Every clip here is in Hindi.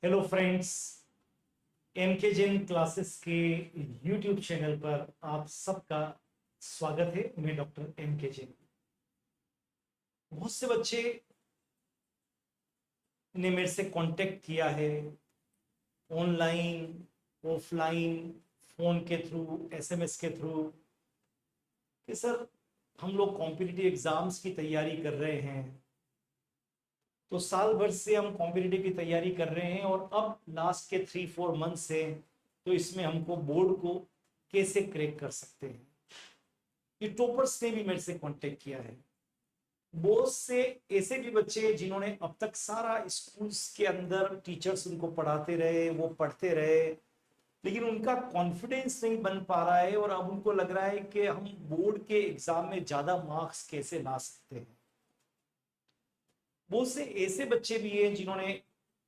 Hello friends. एम के जैन क्लासेस के यूट्यूब चैनल पर आप सबका स्वागत है। मैं डॉक्टर एम के जैन। बहुत से बच्चे ने मेरे से कांटेक्ट किया है, ऑनलाइन, ऑफलाइन, फोन के थ्रू, एसएमएस के थ्रू, कि सर हम लोग कॉम्पिटिटिव एग्जाम्स की तैयारी कर रहे हैं। तो साल भर से हम कॉम्पिटिटिव की तैयारी कर रहे हैं और अब लास्ट के 3-4 मंथ से तो इसमें हमको बोर्ड को कैसे क्रैक कर सकते हैं। ये टॉपर्स ने भी मेरे से कांटेक्ट किया है। बहुत से ऐसे भी बच्चे हैं जिन्होंने अब तक सारा स्कूल्स के अंदर टीचर्स उनको पढ़ाते रहे, वो पढ़ते रहे, लेकिन उनका कॉन्फिडेंस नहीं बन पा रहा है और अब उनको लग रहा है कि हम बोर्ड के एग्जाम में ज्यादा मार्क्स कैसे ला सकते हैं। बहुत से ऐसे बच्चे भी हैं जिन्होंने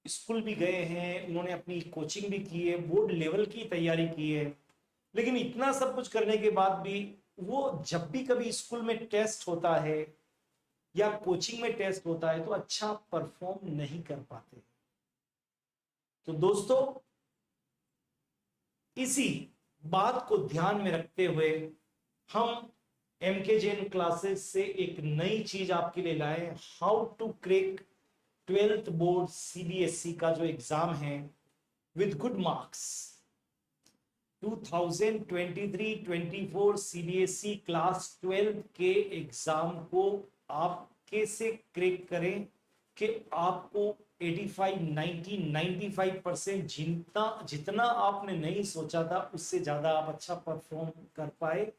स्कूल भी गए हैं, उन्होंने अपनी कोचिंग भी की है, बोर्ड लेवल की तैयारी की है, लेकिन इतना सब कुछ करने के बाद भी वो जब भी कभी स्कूल में टेस्ट होता है या कोचिंग में टेस्ट होता है तो अच्छा परफॉर्म नहीं कर पाते। तो दोस्तों, इसी बात को ध्यान में रखते हुए हम एम के जैन क्लासेस से एक नई चीज आपके लिए लाए, how to crack 12th board CBSE का जो एग्जाम है with good marks. 2023-24 CBSE class 12 के एग्जाम को आप कैसे क्रैक करें कि आपको 85, 90, 95% जितना जितना आपने नहीं सोचा था उससे ज्यादा आप अच्छा परफॉर्म कर पाए।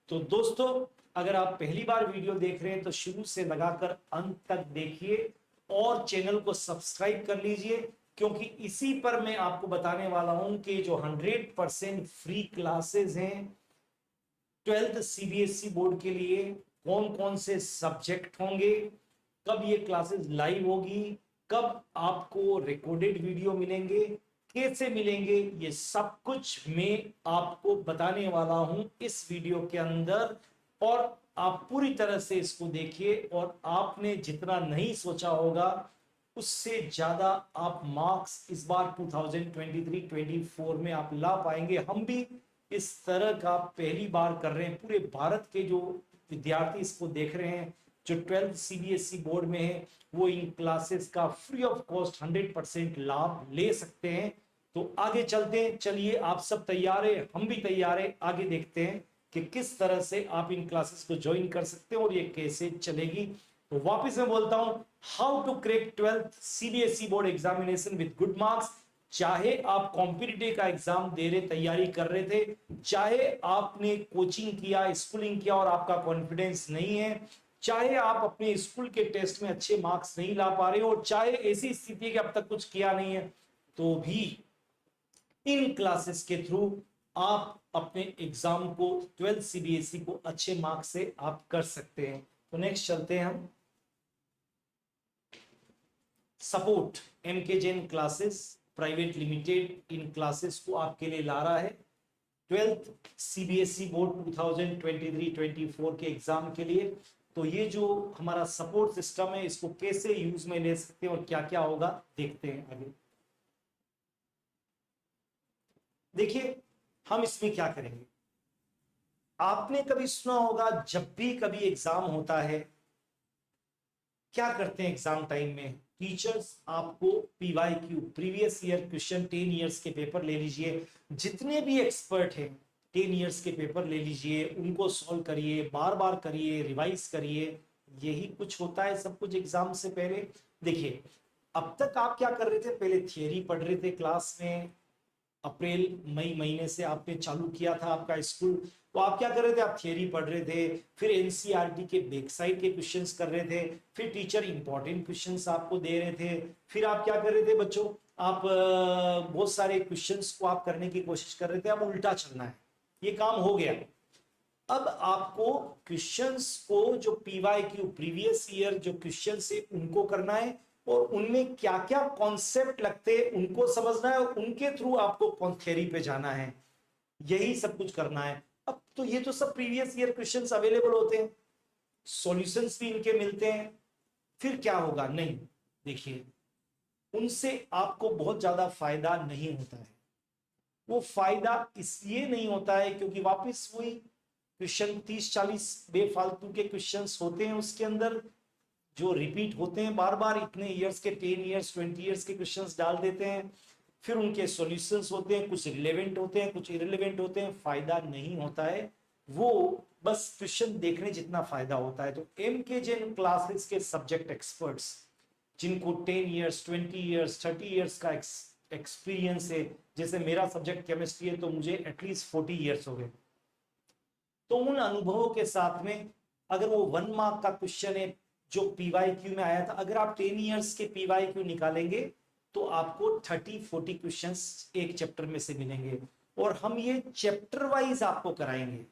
तो दोस्तों, अगर आप पहली बार वीडियो देख रहे हैं तो शुरू से लगाकर अंत तक देखिए और चैनल को सब्सक्राइब कर लीजिए, क्योंकि इसी पर मैं आपको बताने वाला हूं कि जो 100% फ्री क्लासेस हैं 12th सीबीएसई बोर्ड के लिए, कौन कौन से सब्जेक्ट होंगे, कब ये क्लासेस लाइव होगी, कब आपको रिकॉर्डेड वीडियो मिलेंगे, कैसे मिलेंगे, ये सब कुछ मैं आपको बताने वाला हूं इस वीडियो के अंदर। और आप पूरी तरह से इसको देखिए और आपने जितना नहीं सोचा होगा उससे ज्यादा आप मार्क्स इस बार 2023-24 में आप ला पाएंगे। हम भी इस तरह का पहली बार कर रहे हैं। पूरे भारत के जो विद्यार्थी इसको देख रहे हैं जो 12th सीबीएसई बोर्ड में है, वो इन क्लासेस का फ्री ऑफ कॉस्ट 100% लाभ ले सकते हैं। तो आगे चलते हैं। चलिए, आप सब तैयार है, हम भी तैयार है। आगे देखते हैं कि किस तरह से आप इन क्लासेस को ज्वाइन कर सकते हैं और ये कैसे चलेगी। तो वापस मैं बोलता हूं, how to crack 12th CBSE board examination with good marks. चाहे आप कॉम्पिटिटिव का एग्जाम दे रहे, तैयारी कर रहे थे, चाहे आपने कोचिंग किया, स्कूलिंग किया और आपका कॉन्फिडेंस नहीं है, चाहे आप अपने स्कूल के टेस्ट में अच्छे मार्क्स नहीं ला पा रहे हो, और चाहे ऐसी स्थिति कि अब तक कुछ किया नहीं है, तो भी इन क्लासेस के थ्रू आप अपने एग्जाम को 12th सीबीएसई को अच्छे मार्क्स से आप कर सकते हैं। तो नेक्स्ट चलते हैं हम। सपोर्ट एम के जैन क्लासेस प्राइवेट लिमिटेड इन क्लासेस को आपके लिए ला रहा है 12th सीबीएसई बोर्ड 2023-24 के एग्जाम के लिए। तो ये जो हमारा सपोर्ट सिस्टम है इसको कैसे यूज में ले सकते हैं और क्या क्या होगा देखते हैं आगे। देखिए, हम इसमें क्या करेंगे। आपने कभी सुना होगा जब भी कभी एग्जाम होता है क्या करते हैं एग्जाम टाइम में टीचर्स, आपको PYQ previous year question 10 years के पेपर ले लीजिए, जितने भी एक्सपर्ट हैं 10 इयर्स के पेपर ले लीजिए, उनको सॉल्व करिए, बार बार करिए, रिवाइज करिए। यही कुछ होता है सब कुछ एग्जाम से पहले। देखिए, अब तक आप क्या कर रहे थे, पहले थियरी पढ़ रहे थे क्लास में, अप्रैल मई महीने से आपने चालू किया था आपका स्कूल, तो आप क्या कर रहे थे, आप थियरी पढ़ रहे थे, फिर एनसीईआरटी के बैक साइड के क्वेश्चंस कर रहे थे, फिर टीचर इंपॉर्टेंट क्वेश्चंस आपको दे रहे थे, फिर आप क्या कर रहे थे बच्चों, आप बहुत सारे क्वेश्चंस को आप करने की कोशिश कर रहे थे। अब उल्टा चलना है, ये काम हो गया। अब आपको क्वेश्चंस को जो पीवाईक्यू प्रीवियस ईयर जो क्वेश्चंस है उनको करना है और उनमें क्या क्या कॉन्सेप्ट लगते हैं उनको समझना है और उनके थ्रू आपको थ्योरी पे जाना है। यही सब कुछ करना है। अब तो ये तो सब प्रीवियस ईयर क्वेश्चंस अवेलेबल होते हैं, सॉल्यूशंस भी इनके मिलते हैं। फिर क्या होगा, नहीं, देखिए, उनसे आपको बहुत ज्यादा फायदा नहीं होता है। वो फायदा इसलिए नहीं होता है क्योंकि वापस वही क्वेश्चन 30-40 बेफालतू के क्वेश्चंस होते हैं उसके अंदर, जो रिपीट होते हैं बार बार, इतने इयर्स के 10 इयर्स 20 इयर्स के क्वेश्चंस डाल देते हैं। फिर उनके सॉल्यूशंस होते हैं, कुछ रिलेवेंट होते हैं, कुछ इररिलेवेंट होते हैं, फायदा नहीं होता है। वो बस क्वेश्चन देखने जितना फायदा होता है। तो एम के जिन क्लासेस के सब्जेक्ट एक्सपर्ट्स, जिनको 10 इयर्स 20 इयर्स 30 इयर्स का एक्सपीरियंस है, जैसे मेरा सब्जेक्ट केमिस्ट्री है तो मुझे एटलीस्ट 40 इयर्स हो गए, तो उन अनुभवों के साथ में अगर वो 1 मार्क का क्वेश्चन है जो पीवाईक्यू में आया था, अगर आप 10 इयर्स के पीवाईक्यू निकालेंगे तो आपको 30-40 क्वेश्चंस एक चैप्टर में से मिलेंगे। और हम ये चैप्टर वाइज आपको कराएंगे,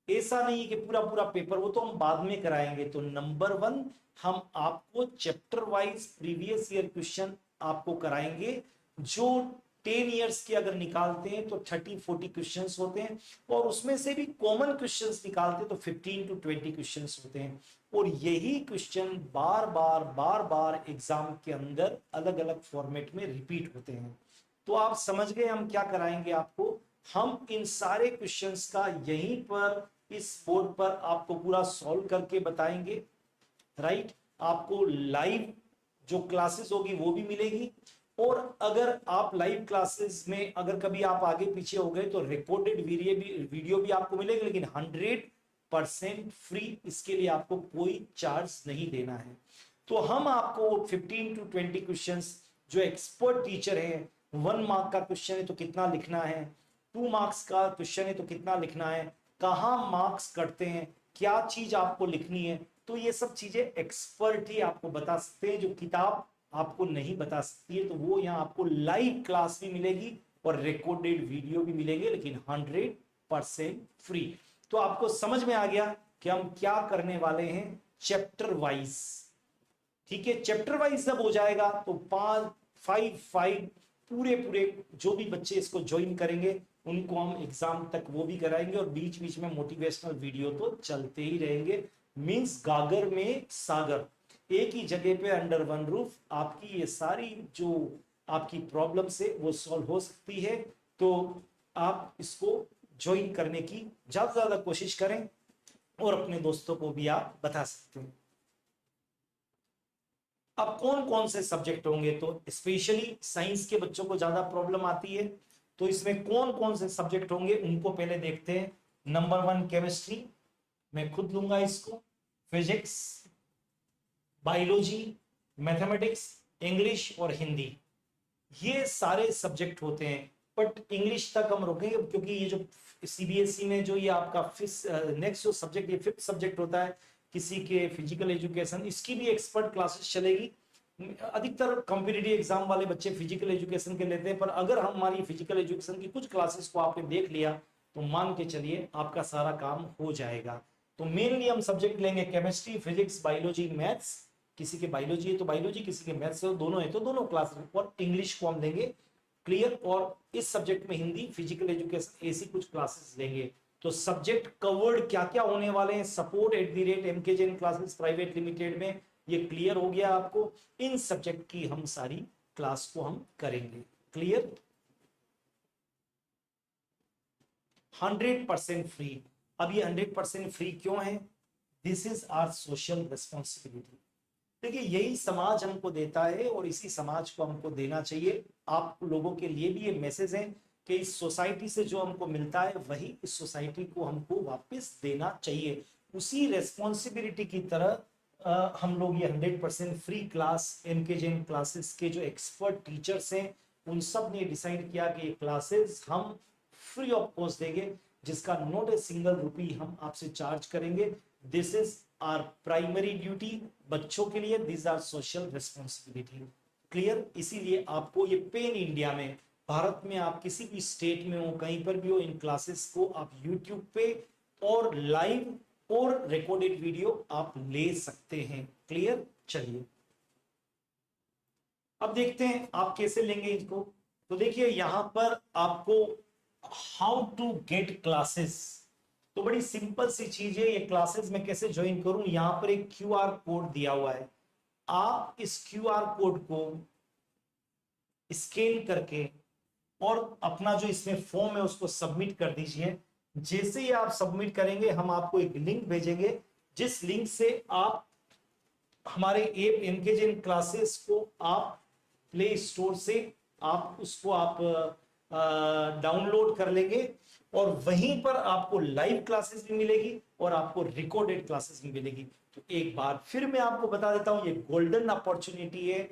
ऐसा नहीं कि पूरा पूरा पेपर, वो तो हम बाद में कराएंगे। तो नंबर 1, हम आपको chapter wise previous year question आपको कराएंगे, जो 10 इयर्स के अगर निकालते हैं तो 30-40 क्वेश्चंस होते हैं, और उसमें से भी कॉमन क्वेश्चंस निकालते हैं तो 15-20 क्वेश्चंस होते हैं। और यही क्वेश्चन बार बार एग्जाम के अंदर अलग अलग फॉर्मेट में रिपीट होते हैं। तो आप समझ गए हम क्या कराएंगे आपको। हम इन सारे क्वेश्चंस का यहीं पर इस बोर्ड पर आपको पूरा सॉल्व करके बताएंगे, राइट। आपको लाइव जो क्लासेस होगी वो भी मिलेगी, और अगर आप लाइव क्लासेस में अगर कभी आप आगे पीछे हो गए तो रिकॉर्डेड वीडियो भी आपको मिलेगी, लेकिन 100% फ्री, इसके लिए आपको कोई चार्ज नहीं देना है। तो हम आपको 15-20 क्वेश्चंस, जो एक्सपर्ट टीचर हैं, 1 मार्क का क्वेश्चन है तो कितना लिखना है, 2 मार्क्स का क्वेश्चन है तो कितना लिखना है, कहाँ मार्क्स कटते हैं, क्या चीज आपको लिखनी है, तो ये सब चीजें एक्सपर्ट ही आपको बता सकते हैं, जो किताब आपको नहीं बता सकती है। तो वो यहाँ आपको लाइव क्लास भी मिलेगी और रिकॉर्डेड वीडियो भी मिलेंगे, लेकिन 100% फ्री। तो आपको समझ में आ गया कि हम क्या करने वाले हैं चैप्टर वाइज। ठीक है, चैप्टर वाइज जब हो जाएगा तो 5 पूरे पूरे जो भी बच्चे इसको ज्वाइन करेंगे उनको हम एग्जाम तक वो भी कराएंगे, और बीच बीच में मोटिवेशनल वीडियो तो चलते ही रहेंगे। मींस गागर में सागर, एक ही जगह पे अंडर वन रूफ आपकी ये सारी जो आपकी प्रॉब्लम से वो सॉल्व हो सकती है। तो आप इसको ज्वाइन करने की ज्यादा से ज्यादा कोशिश करें, और अपने दोस्तों को भी आप बता सकते हैं। अब कौन कौन से सब्जेक्ट होंगे, तो स्पेशली साइंस के बच्चों को ज्यादा प्रॉब्लम आती है, तो इसमें कौन कौन से सब्जेक्ट होंगे उनको पहले देखते हैं। नंबर 1 केमिस्ट्री, मैं खुद लूंगा इसको। फिजिक्स, बायोलॉजी, मैथमेटिक्स, इंग्लिश और हिंदी, ये सारे सब्जेक्ट होते हैं। बट इंग्लिश तक हम रुकेंगे क्योंकि ये जो सीबीएसई में जो ये आपका नेक्स्ट जो सब्जेक्ट, ये 5th सब्जेक्ट होता है किसी के फिजिकल एजुकेशन, इसकी भी एक्सपर्ट क्लासेस चलेगी। अधिकतर कॉम्पिटिटिव एग्जाम वाले बच्चे फिजिकल एजुकेशन के लेते हैं, पर अगर हमारी फिजिकल एजुकेशन की कुछ क्लासेस को आपने देख लिया तो मान के चलिए आपका सारा काम हो जाएगा। तो मेनली हम सब्जेक्ट लेंगे केमिस्ट्री, फिजिक्स, बायोलॉजी, मैथ्स। किसी के बायोलॉजी है तो बायोलॉजी, किसी के मैथ्स है दोनों है तो दोनों क्लास, और इंग्लिश को हम देंगे क्लियर। और इस सब्जेक्ट में हिंदी, फिजिकल एजुकेशन, ऐसी कुछ क्लासेस लेंगे। तो सब्जेक्ट कवर्ड क्या क्या होने वाले हैं, support @mkjain classes private limited में, ये क्लियर हो गया आपको। इन सब्जेक्ट की हम सारी क्लास को हम करेंगे क्लियर, 100% फ्री। अब ये 100% फ्री क्यों है, this is our social responsibility. देखिए यही समाज हमको देता है और इसी समाज को हमको देना चाहिए। आप लोगों के लिए भी ये मैसेज है कि इस सोसाइटी से जो हमको मिलता है वही इस सोसाइटी को हमको वापस देना चाहिए। उसी रेस्पॉन्सिबिलिटी की तरह हम लोग ये 100% free class, MK Jain classes के जो एक्सपर्ट टीचर्स हैं उन सब ने डिसाइड किया कि ये क्लासेस हम फ्री ऑफ कॉस्ट देंगे, जिसका नॉट ए सिंगल रुपी हम आपसे चार्ज करेंगे। This is our primary duty बच्चों के लिए, this our social responsibility clear. इसीलिए आपको ये पेन इंडिया में, भारत में आप किसी भी स्टेट में हो, कहीं पर भी हो, इन क्लासेस को आप यूट्यूब पे और लाइव और रिकॉर्डेड वीडियो आप ले सकते हैं क्लियर। चलिए अब देखते हैं आप कैसे लेंगे इसको। तो देखिए यहां पर आपको हाउ टू गेट क्लासेस, तो बड़ी सिंपल सी चीज है, ये क्लासेस में कैसे ज्वाइन करूं। यहां पर एक क्यूआर कोड दिया हुआ है, आप इस क्यूआर कोड को स्कैन करके और अपना जो इसमें फॉर्म है उसको सबमिट कर दीजिए। जैसे ही आप सबमिट करेंगे हम आपको एक लिंक भेजेंगे, जिस लिंक से आप हमारे ऐप एमकेजेन क्लासेस को आप प्ले स्टोर से आप उसको आप डाउनलोड कर लेंगे और वहीं पर आपको लाइव क्लासेस भी मिलेगी और आपको रिकॉर्डेड क्लासेस भी मिलेगी। तो एक बार फिर मैं आपको बता देता हूं, ये गोल्डन अपॉर्चुनिटी है।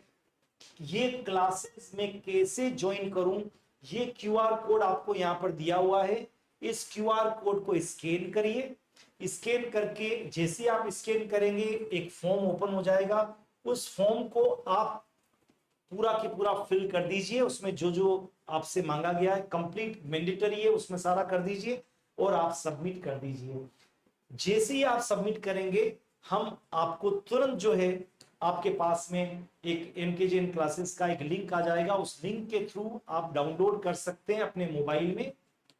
ये क्लासेस में कैसे ज्वाइन करूं, ये क्यूआर कोड आपको यहां पर दिया हुआ है। इस क्यूआर कोड को स्कैन करिए। स्कैन करके जैसे आप स्कैन करेंगे एक फॉर्म ओपन हो जाएगा। उस फॉर्म को आप पूरा की पूरा फिल कर दीजिए। उसमें जो जो आपसे मांगा गया है कंप्लीट मैंडेटरी है, उसमें सारा कर दीजिए और आप सबमिट कर दीजिए। जैसे ही आप सबमिट करेंगे हम आपको तुरंत जो है आपके पास में एक एमकेजेन क्लासेस का एक लिंक आ जाएगा। उस लिंक के थ्रू आप डाउनलोड कर सकते हैं अपने मोबाइल में।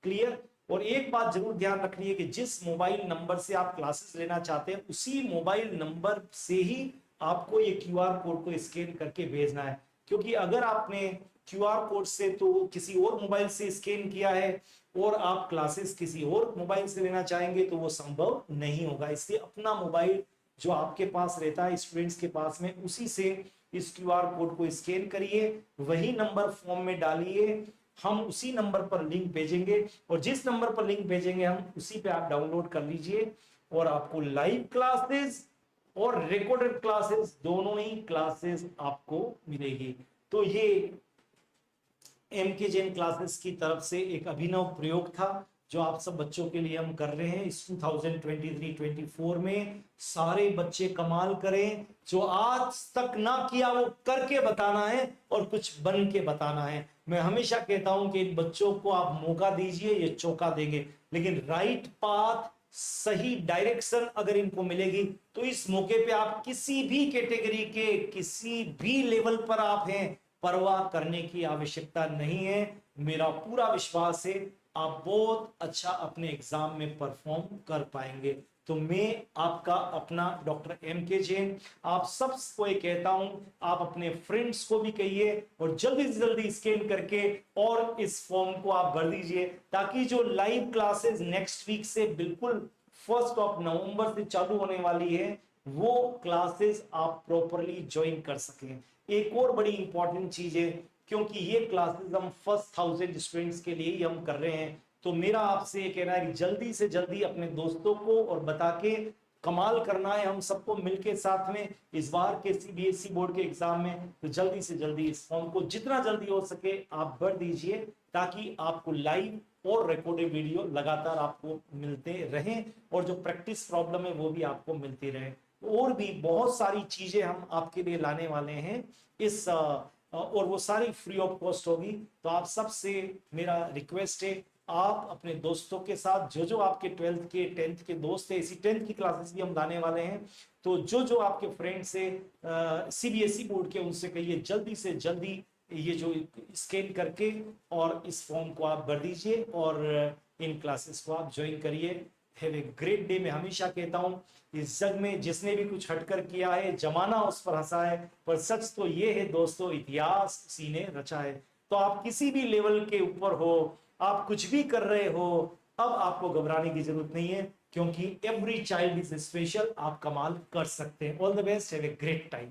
क्लियर। और एक बात जरूर ध्यान रखनी है कि जिस मोबाइल नंबर से आप क्लासेस लेना चाहते हैं उसी मोबाइल नंबर से ही आपको ये क्यूआर कोड को स्कैन करके भेजना है। क्योंकि अगर आपने क्यूआर कोड से तो किसी और मोबाइल से स्कैन किया है और आप क्लासेस किसी और मोबाइल से लेना चाहेंगे तो वो संभव नहीं होगा। इसलिए अपना मोबाइल जो आपके पास रहता है स्टूडेंट्स के पास में, उसी से इस क्यूआर कोड को स्कैन करिए, वही नंबर फॉर्म में डालिए, हम उसी नंबर पर लिंक भेजेंगे और जिस नंबर पर लिंक भेजेंगे हम उसी पे आप डाउनलोड कर लीजिए और आपको लाइव क्लासेस और रिकॉर्डेड क्लासेस दोनों ही क्लासेस आपको मिलेगी। तो ये एमकेजेन क्लासेस की तरफ से एक अभिनव प्रयोग था जो आप सब बच्चों के लिए हम कर रहे हैं इस 2023-24 में। सारे बच्चे कमाल करें, जो आज तक ना किया वो करके बताना है और कुछ बन के बताना है। मैं हमेशा कहता हूं कि इन बच्चों को आप मौका दीजिए, ये चौका देंगे। लेकिन राइट पाथ, सही डायरेक्शन अगर इनको मिलेगी तो इस मौके पे आप किसी भी कैटेगरी के किसी भी लेवल पर आप हैं, परवाह करने की आवश्यकता नहीं है। मेरा पूरा विश्वास है आप बहुत अच्छा अपने एग्जाम में परफॉर्म कर पाएंगे। तो मैं आपका अपना डॉक्टर एमके जैन आप सबको ये कहता हूं, आप अपने फ्रेंड्स को भी कहिए और जल्दी से जल्दी स्कैन करके और इस फॉर्म को आप भर दीजिए, ताकि जो लाइव क्लासेस नेक्स्ट वीक से बिल्कुल 1 नवंबर से चालू होने वाली है वो क्लासेस आप प्रॉपरली ज्वाइन कर सकें। एक और बड़ी इंपॉर्टेंट चीज है, क्योंकि ये क्लासेस हम फर्स्ट 1000 स्टूडेंट्स के लिए ही हम कर रहे हैं, तो मेरा आपसे ये कहना है कि जल्दी से जल्दी अपने दोस्तों को और बता के कमाल करना है हम सबको मिलके साथ में इस बार के सीबीएसई बोर्ड के एग्जाम में। तो जल्दी से जल्दी इस फॉर्म को जितना जल्दी हो सके आप भर दीजिए, ताकि आपको लाइव और रिकॉर्डेड वीडियो लगातार आपको मिलते रहें और जो प्रैक्टिस प्रॉब्लम है वो भी आपको मिलती रहे। और भी बहुत सारी चीजें हम आपके लिए लाने वाले हैं इस और वो सारी फ्री ऑफ कॉस्ट होगी। तो आप सबसे मेरा रिक्वेस्ट है, आप अपने दोस्तों के साथ जो जो आपके 12th के 10th के दोस्त है, इसी 10th की क्लासेस भी हम लाने वाले हैं, तो जो जो आपके फ्रेंड्स है सीबीएसई बोर्ड के, उनसे कहिए जल्दी से जल्दी ये जो स्कैन करके और इस फॉर्म को आप भर दीजिए और इन क्लासेस को आप ज्वाइन करिए। Have a great day. मैं हमेशा कहता हूं इस जग में जिसने भी कुछ हटकर किया है जमाना उस पर हंसा है, पर सच तो ये है दोस्तों इतिहास उसी ने रचा है। तो आप किसी भी लेवल के ऊपर हो, आप कुछ भी कर रहे हो, अब आपको घबराने की जरूरत नहीं है, क्योंकि एवरी चाइल्ड इज स्पेशल। आप कमाल कर सकते हैं। All the best, have a great time.